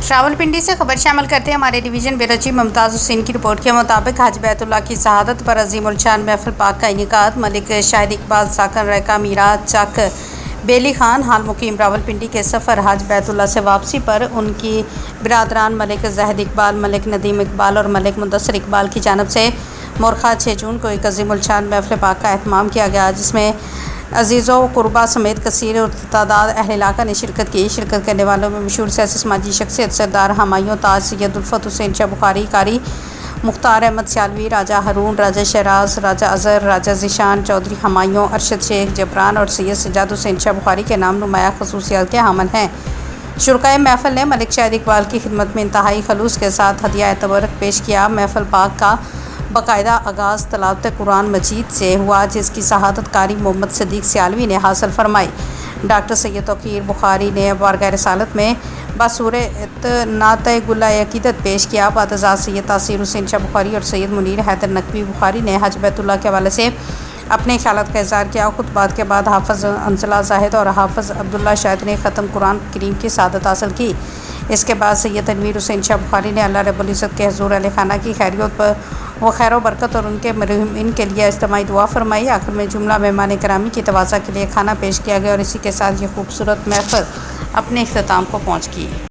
راولپنڈی سے خبر شامل کرتے ہیں ہمارے ڈویژن بیورو چیف ممتاز حسین کی رپورٹ کے مطابق حاج بیت اللہ کی شہادت پر عظیم الشان محفل پاک کا انعقاد۔ ملک شاہد اقبال ساکن ریکا میرا چک بیلی خان حال مقیم راولپنڈی کے سفر حاج بیت اللہ سے واپسی پر ان کی برادران ملک زاہد اقبال، ملک ندیم اقبال اور ملک مدثر اقبال کی جانب سے مورخہ 6 جون کو ایک عظیم الشان محفل پاک کا اہتمام کیا گیا، جس میں عزیزوں و قربا سمیت کثیر تعداد اہل علاقہ نے شرکت کی۔ شرکت کرنے والوں میں مشہور سیاسی سماجی شخصیت سردار ہمایوں تاج سید الفت حسین شاہ بخاری، قاری مختار احمد سیالوی، راجہ ہارون، راجہ شیراز، راجہ اظہر، راجہ ذیشان چودھری ہمایوں، ارشد شیخ جبران اور سید سجاد حسین شاہ بخاری کے نام نمایاں خصوصیات کے حامل ہیں۔ شرکائے محفل نے ملک شاہد اقبال کی خدمت میں انتہائی خلوص کے ساتھ ہدیہ تبرک پیش کیا۔ محفل پاک کا باقاعدہ آغاز تلاوت قرآن مجید سے ہوا، جس کی شہادت قاری محمد صدیق سیالوی نے حاصل فرمائی۔ ڈاکٹر سید توقیر بخاری نے بارگاہ رسالت میں بصورت نعت گلہ عقیدت پیش کیا۔ بعد سید تاثیر حسین شاہ بخاری اور سید منیر حیدر نقوی بخاری نے حج بیت اللہ کے حوالے سے اپنے خیالات کا اظہار کیا۔ خطبات کے بعد حافظ انزلہ زاہد اور حافظ عبداللہ شاہد نے ختم قرآن کریم کی سعادت حاصل کی۔ اس کے بعد سید تنویر حسین شاہ بخاری نے اللہ رب العزت کے حضور اہل خانہ کی خیریت پر و خیر و برکت اور ان کے مرحومین کے لیے اجتماعی دعا فرمائی۔ آخر میں جملہ مہمان گرامی کی تواضع کے لیے کھانا پیش کیا گیا اور اسی کے ساتھ یہ خوبصورت محفل اپنے اختتام کو پہنچ گئی۔